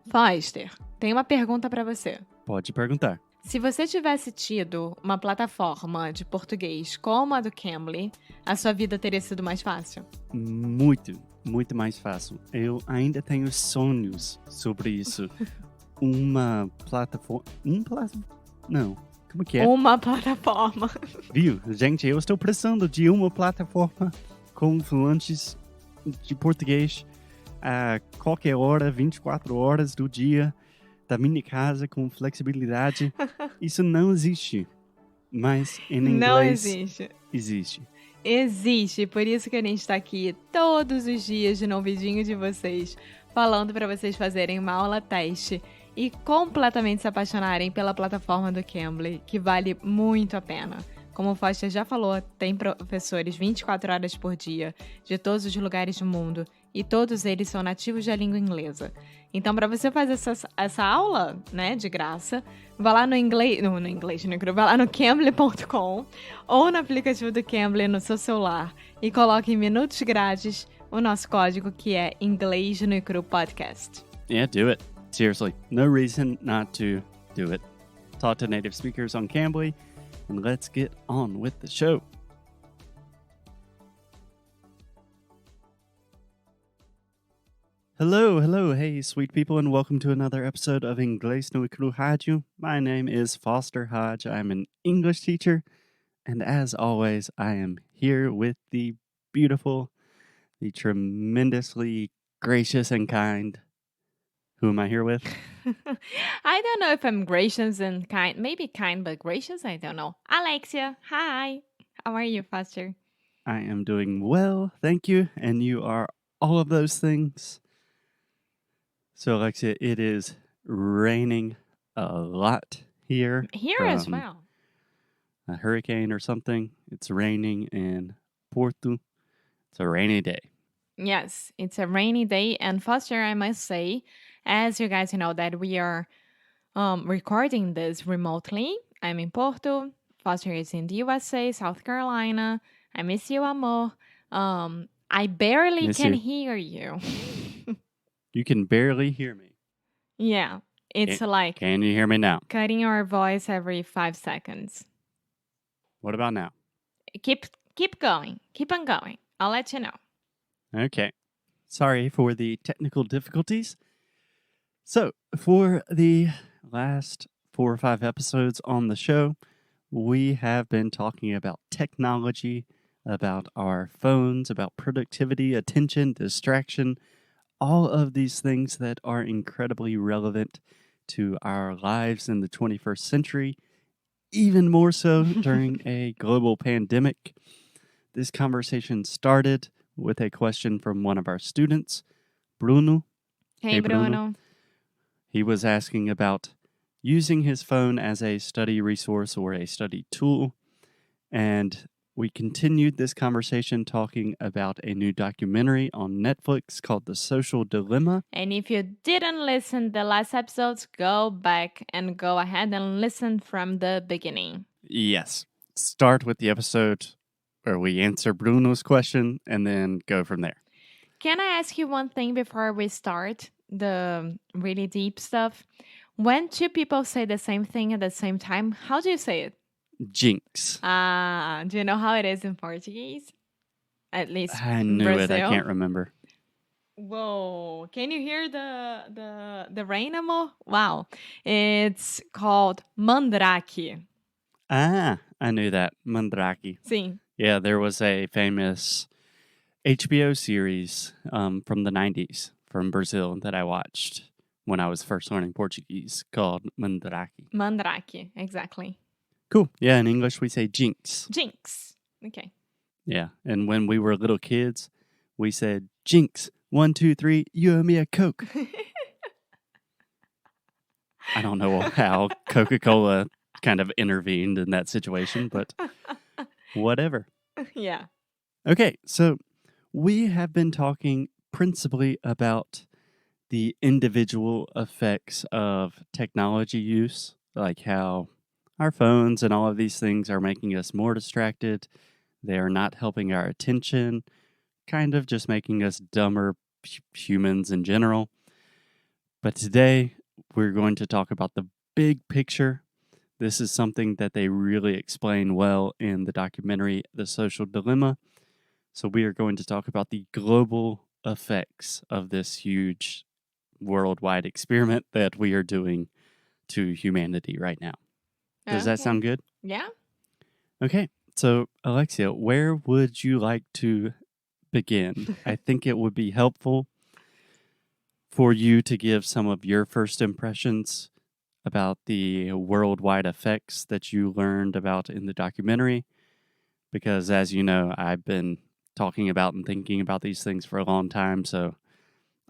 Foster, tem uma pergunta para você. Pode perguntar. Se você tivesse tido uma plataforma de português como a do Cambly, a sua vida teria sido mais fácil? Muito mais fácil. Eu ainda tenho sonhos sobre isso. Uma plataforma... Não, como que é? Uma plataforma. Viu? Gente, eu estou precisando de uma plataforma com fluentes de português a qualquer hora, 24 horas do dia, da minha casa, com flexibilidade. Isso não existe. Mas em inglês... Não existe. Existe. Existe, por isso que a gente está aqui todos os dias no ouvidinho de vocês, falando para vocês fazerem uma aula teste e completamente se apaixonarem pela plataforma do Cambly, que vale muito a pena. Como o Foster já falou, tem professores 24 horas por dia, de todos os lugares do mundo, e todos eles são nativos da língua inglesa. Então, para você fazer essa aula, né, de graça, vá lá no vai lá no cambly.com ou no aplicativo do Cambly no seu celular e coloque em minutos grátis o nosso código, que é Inglês no Cru Podcast. Yeah, do it. Seriously, no reason not to do it. Talk to native speakers on Cambly, and let's get on with the show. Hello, hey, sweet people, and welcome to another episode of Inglês no Cru Rádio. My name is Foster Hodge. I'm an English teacher, and as always, I am here with the beautiful, the tremendously gracious and kind. Who am I here with? I don't know if I'm gracious and kind. Maybe kind, but gracious? I don't know. Alexia, hi. How are you, Foster? I am doing well, thank you. And you are all of those things. So, Alexia, it is raining a lot here. Here as well. A hurricane or something. It's raining in Porto. It's a rainy day. Yes, it's a rainy day. And Foster, I must say, as you guys know that we are recording this remotely. I'm in Porto. Foster is in the USA, South Carolina. I miss you, amor. I barely can hear you. You can barely hear me. Yeah, it's like... Can you hear me now? Cutting our voice every 5 seconds. What about now? Keep going. Keep on going. I'll let you know. Okay. Sorry for the technical difficulties. So, for the last 4 or 5 episodes on the show, we have been talking about technology, about our phones, about productivity, attention, distraction, all of these things that are incredibly relevant to our lives in the 21st century, even more so during a global pandemic. This conversation started with a question from one of our students, Bruno. Hey, Bruno. He was asking about using his phone as a study resource or a study tool. And we continued this conversation talking about a new documentary on Netflix called The Social Dilemma. And if you didn't listen to the last episodes, go back and go ahead and listen from the beginning. Yes. Start with the episode where we answer Bruno's question and then go from there. Can I ask you one thing before we start the really deep stuff? When two people say the same thing at the same time, how do you say it? Jinx. Do you know how it is in Portuguese? At least I knew Brazil. it. I can't remember. Whoa. Can you hear the rain, amor? Wow. It's called mandrake. Ah, I knew that. Mandrake. Sim. Yeah, there was a famous HBO series from the 90s from Brazil that I watched when I was first learning Portuguese called Mandrake. Mandrake, exactly. Cool. Yeah, in English we say jinx. Jinx. Okay. Yeah, and when we were little kids, we said, Jinx, 1, 2, 3, you owe me a Coke. I don't know how Coca-Cola kind of intervened in that situation, but whatever. Yeah. Okay, so we have been talking principally about the individual effects of technology use, like how our phones and all of these things are making us more distracted. They are not helping our attention, kind of just making us dumber humans in general. But today, we're going to talk about the big picture. This is something that they really explain well in the documentary The Social Dilemma. So, we are going to talk about the global effects of this huge worldwide experiment that we are doing to humanity right now. Does that Okay. sound good? Yeah. Okay. So, Alexia, where would you like to begin? I think it would be helpful for you to give some of your first impressions about the worldwide effects that you learned about in the documentary. Because, as you know, I've been talking about and thinking about these things for a long time, so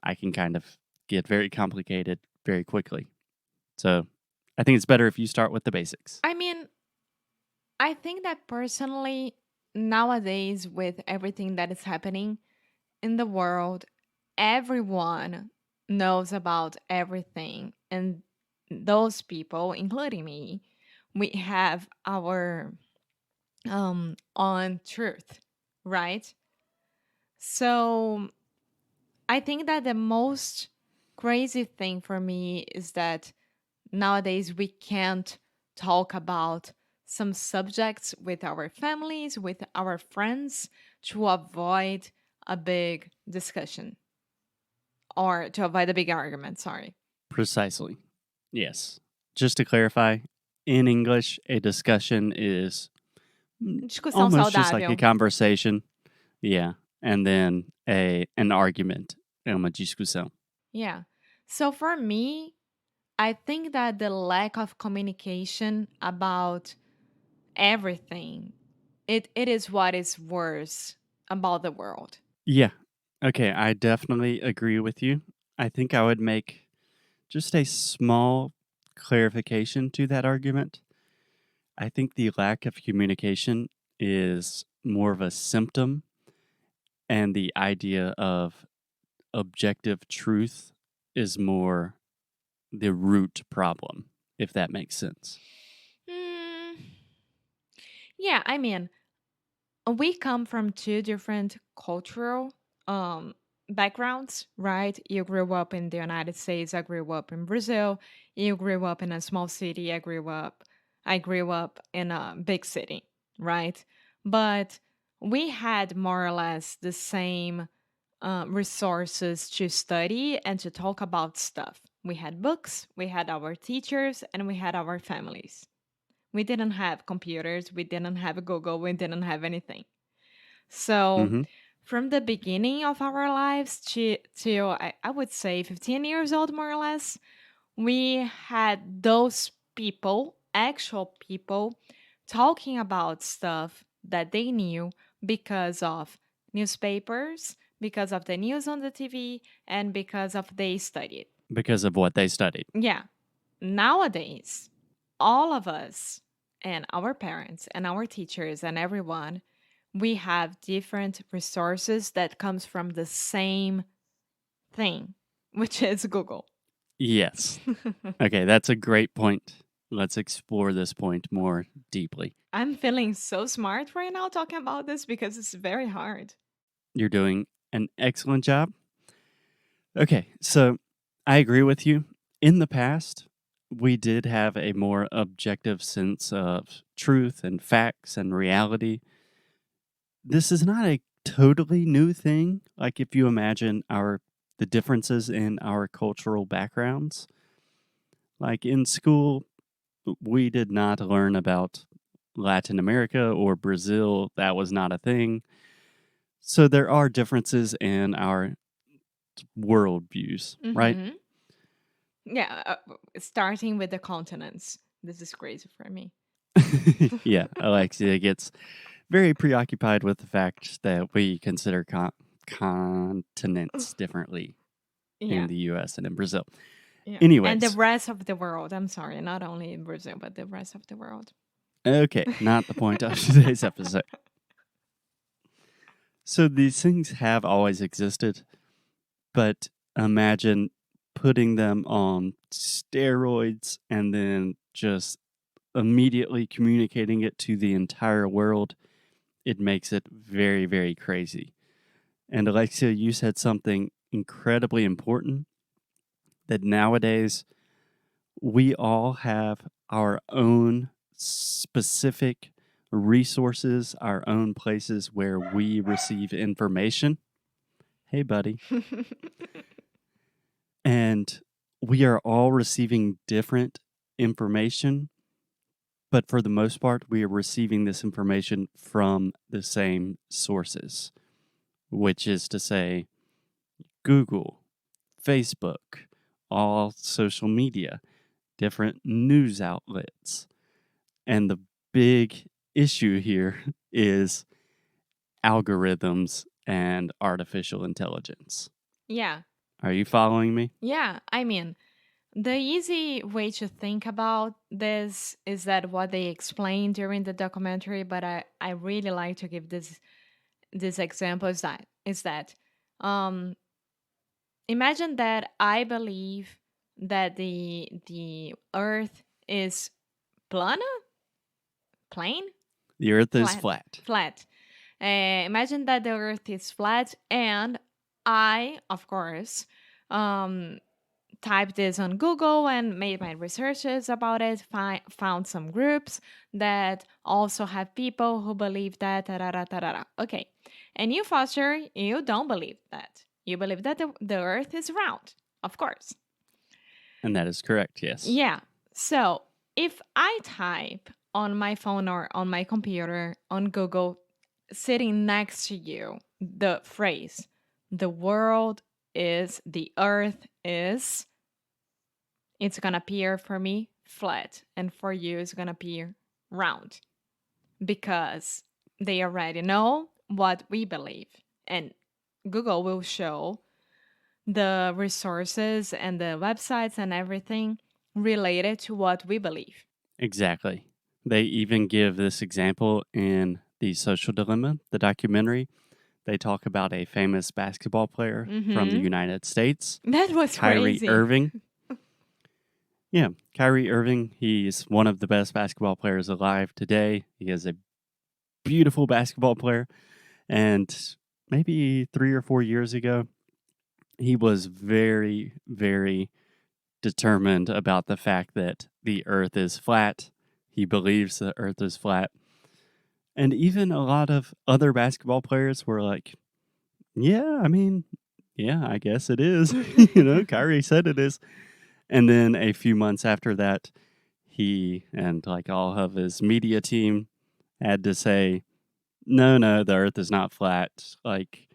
I can kind of get very complicated very quickly. So, I think it's better if you start with the basics. I mean, I think that personally, nowadays, with everything that is happening in the world, everyone knows about everything. And those people, including me, we have our on truth, right? So I think that the most crazy thing for me is that nowadays we can't talk about some subjects with our families, with our friends to avoid a big discussion or to avoid a big argument, sorry. Precisely. Yes. Just to clarify, in English, a discussion is Discussão almost just like a saudável. conversation. Yeah. And then an argument. É uma discussão. Yeah. So for me, I think that the lack of communication about everything, it is what is worse about the world. Yeah. Okay. I definitely agree with you. I think I would make just a small clarification to that argument. I think the lack of communication is more of a symptom, and the idea of objective truth is more the root problem, if that makes sense. Mm, yeah, I mean, we come from two different cultural backgrounds, right? You grew up in the United States, I grew up in Brazil. You grew up in a small city, I grew up in a big city, right? But we had more or less the same resources to study and to talk about stuff. We had books, we had our teachers, and we had our families. We didn't have computers, we didn't have Google, we didn't have anything. So, Hmm. from the beginning of our lives to I would say 15 years old, more or less, we had those people, actual people, talking about stuff that they knew because of newspapers, because of the news on the TV, and because of they studied. Because of what they studied. Yeah. Nowadays, all of us and our parents and our teachers and everyone, we have different resources that comes from the same thing, which is Google. Yes. Okay, that's a great point. Let's explore this point more deeply. I'm feeling so smart right now talking about this because it's very hard. You're doing an excellent job. Okay, so I agree with you. In the past, we did have a more objective sense of truth and facts and reality. This is not a totally new thing. Like if you imagine the differences in our cultural backgrounds. Like in school, we did not learn about Latin America or Brazil. That was not a thing. So there are differences in our world views, right? Mm-hmm. Yeah, starting with the continents. This is crazy for me. Yeah, Alexia gets very preoccupied with the fact that we consider continents differently in Yeah, the US and in Brazil. yeah. And the Anyways, rest of the world. I'm sorry, not only in Brazil, but the rest of the world. okay, not the point of today's episode. So these things have always existed, but imagine putting them on steroids and then just immediately communicating it to the entire world. It makes it very, very crazy. And Alexia, you said something incredibly important. that nowadays we all have our own specific resources, our own places where we receive information. Hey, buddy. And we are all receiving different information, but for the most part, we are receiving this information from the same sources, which is to say, Google, Facebook, all social media, different news outlets. And the big issue here is algorithms and artificial intelligence. Yeah. Are you following me? Yeah. I mean, the easy way to think about this is that what they explained during the documentary, but I really like to give this example is that um imagine that I believe that the earth is plana, plane, The earth is flat, flat. flat. Imagine that the earth is flat, and I, of course, um typed this on Google and made my researches about it, found some groups that also have people who believe that. Tarara, tarara. Okay. And you, Foster, you don't believe that. You believe that the earth is round, of course. And that is correct, yes. Yeah. So if I type on my phone or on my computer on Google, sitting next to you, the phrase, the world is, the earth is, it's going to appear for me flat, and for you it's going to appear round, because they already know what we believe, and Google will show the resources and the websites and everything related to what we believe. Exactly. They even give this example in The Social Dilemma, the documentary. They talk about a famous basketball player from the United States, That was Kyrie crazy. Irving. Yeah, Kyrie Irving, he's one of the best basketball players alive today. He is a beautiful basketball player. And maybe 3 or 4 years ago, he was very, very determined about the fact that the earth is flat. He believes the earth is flat. And even a lot of other basketball players were like, yeah, I guess it is. Kyrie said it is. And then a few months after that, he and like all of his media team had to say, no, the earth is not flat. Like,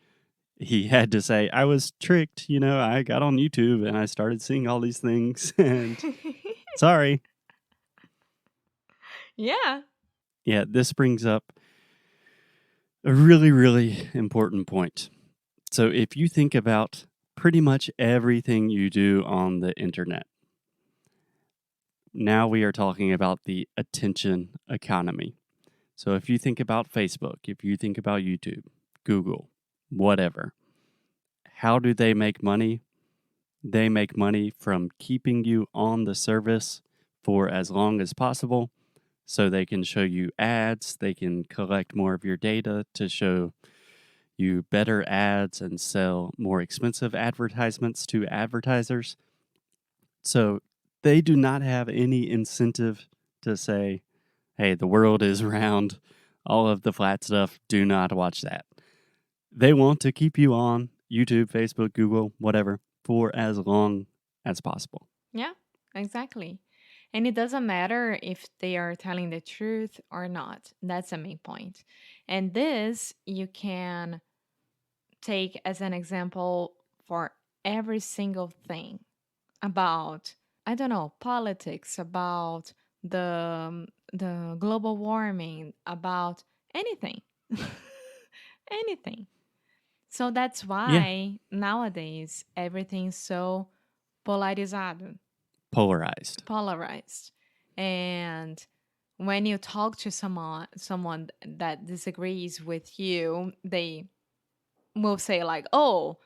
he had to say, I was tricked. I got on YouTube and I started seeing all these things. And sorry. Yeah. Yeah, this brings up a really, really important point. So, if you think about pretty much everything you do on the internet, now we are talking about the attention economy. So, if you think about Facebook, if you think about YouTube, Google, whatever, how do they make money? They make money from keeping you on the service for as long as possible so they can show you ads, they can collect more of your data to show you better ads and sell more expensive advertisements to advertisers. So they do not have any incentive to say, hey, the world is round, all of the flat stuff, do not watch that. They want to keep you on YouTube, Facebook, Google, whatever, for as long as possible. Yeah, exactly. And it doesn't matter if they are telling the truth or not. That's the main point. And this you can take as an example for every single thing about, I don't know, politics, about the global warming, about anything. Anything. So that's Yeah, why nowadays everything's so polarizado, polarized. And when you talk to someone that disagrees with you, they will say like, "Oh,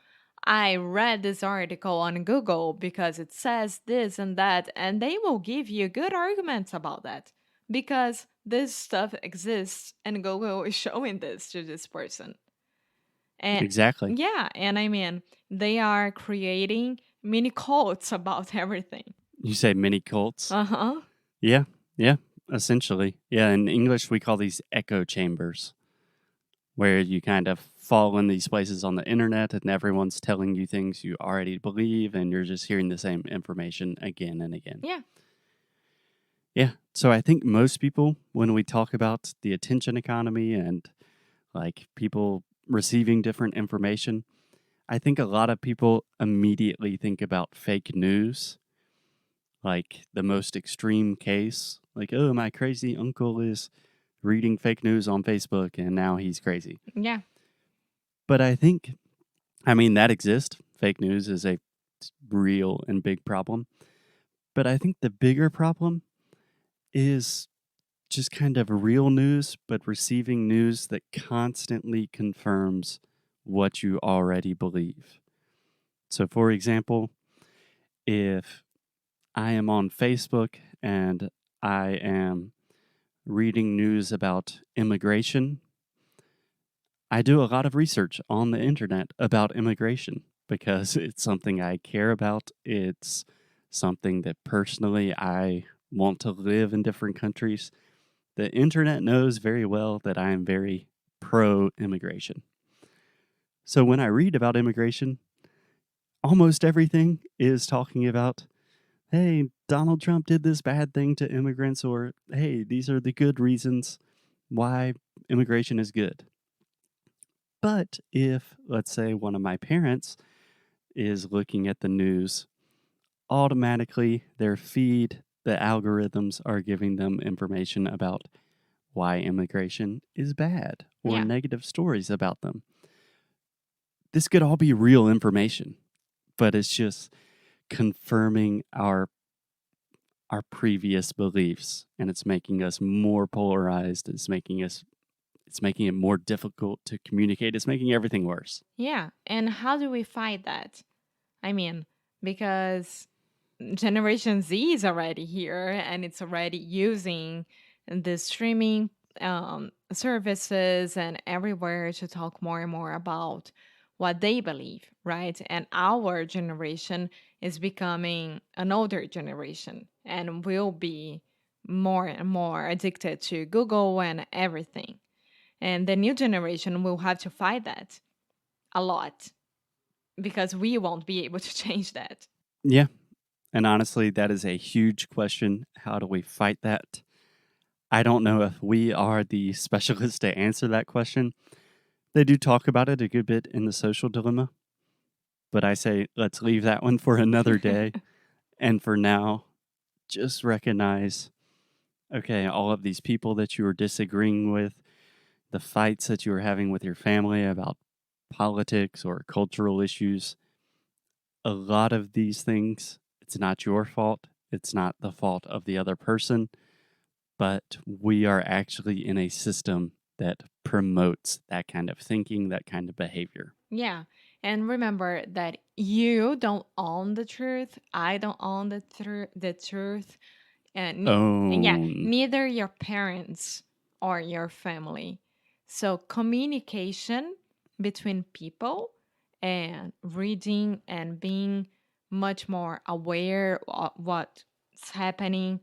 I read this article on Google because it says this and that," and they will give you good arguments about that because this stuff exists and Google is showing this to this person. And Exactly. yeah, and I mean, they are creating mini cults about everything. You say mini cults? Uh-huh. Yeah, yeah, essentially. Yeah, in English, we call these echo chambers, where you kind of fall in these places on the internet and everyone's telling you things you already believe and you're just hearing the same information again and again. Yeah. Yeah. So I think most people, when we talk about the attention economy and like people receiving different information, I think a lot of people immediately think about fake news, like the most extreme case. Like, oh, my crazy uncle is reading fake news on Facebook and now he's crazy. Yeah. But I think, I mean, that exists. Fake news is a real and big problem. But I think the bigger problem is just kind of real news, but receiving news that constantly confirms what you already believe. So, for example, if I am on Facebook and I am reading news about immigration, I do a lot of research on the internet about immigration because it's something I care about. It's something that personally I want to live in different countries. The internet knows very well that I am very pro immigration. So when I read about immigration, almost everything is talking about, hey, Donald Trump did this bad thing to immigrants, or hey, these are the good reasons why immigration is good. But if, let's say, one of my parents is looking at the news, automatically their feed, the algorithms are giving them information about why immigration is bad or Yeah. negative stories about them. This could all be real information, but it's just confirming our previous beliefs, and it's making us more polarized. It's making it more difficult to communicate. It's making everything worse. Yeah. And how do we fight that? I mean, because Generation Z is already here and it's already using the streaming services and everywhere to talk more and more about what they believe, right? And our generation is becoming an older generation and will be more and more addicted to Google and everything. And the new generation will have to fight that a lot because we won't be able to change that. Yeah. And honestly, that is a huge question. How do we fight that? I don't know if we are the specialists to answer that question. They do talk about it a good bit in the social dilemma, but I say let's leave that one for another day. And for now, just recognize okay, all of these people that you are disagreeing with, the fights that you are having with your family about politics or cultural issues, a lot of these things, it's not your fault. It's not the fault of the other person, but we are actually in a system that promotes that kind of thinking, that kind of behavior. Yeah. And remember that you don't own the truth. I don't own the truth. And yeah, Own. neither your parents or your family. So communication between people and reading and being much more aware of what's happening,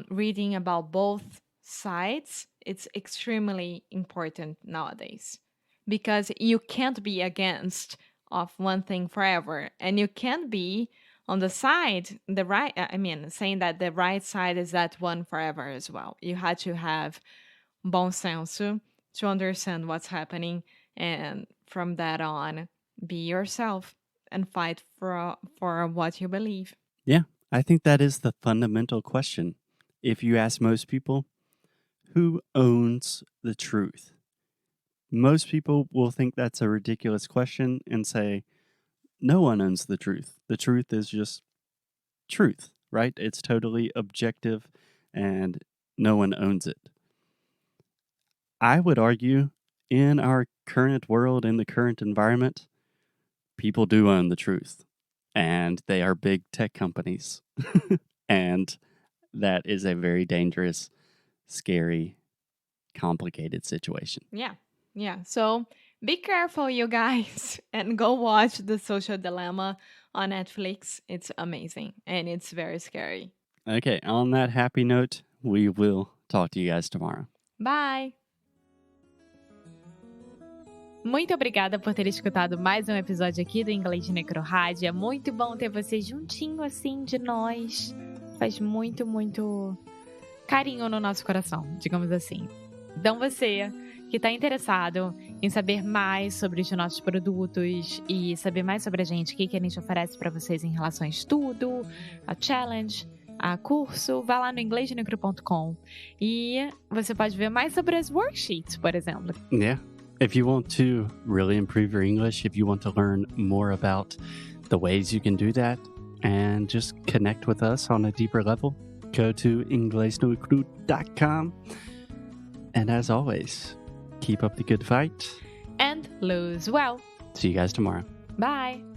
reading about both sides, it's extremely important nowadays because you can't be against of one thing forever and you can't be on the side the right I mean saying that the right side is that one forever as well. You had to have bom senso to understand what's happening and from that on be yourself and fight for what you believe. Yeah, I think that is the fundamental question. If you ask most people, who owns the truth? Most people will think that's a ridiculous question and say, no one owns the truth. The truth is just truth, right? It's totally objective and no one owns it. I would argue in our current world, in the current environment, people do own the truth and they are big tech companies. And that is a very dangerous, scary, complicated situation. Yeah. Yeah. So be careful, you guys, and go watch The Social Dilemma on Netflix. It's amazing and it's very scary. Okay, on that happy note, we will talk to you guys tomorrow. Bye! Muito obrigada por ter escutado mais um episódio aqui do Inglês de Necrorádio. É muito bom ter você juntinho assim de nós. Faz muito, muito carinho no nosso coração, digamos assim. Então você que está interessado em saber mais sobre os nossos produtos e saber mais sobre a gente, o que a gente oferece para vocês em relação a estudo, a challenge, a curso, vá lá no inglesdenecro.com e você pode ver mais sobre as worksheets, por exemplo. Yeah. If you want to really improve your English, if you want to learn more about the ways you can do that and just connect with us on a deeper level, go to inglesnocru.com. And as always, keep up the good fight. And lose well. See you guys tomorrow. Bye.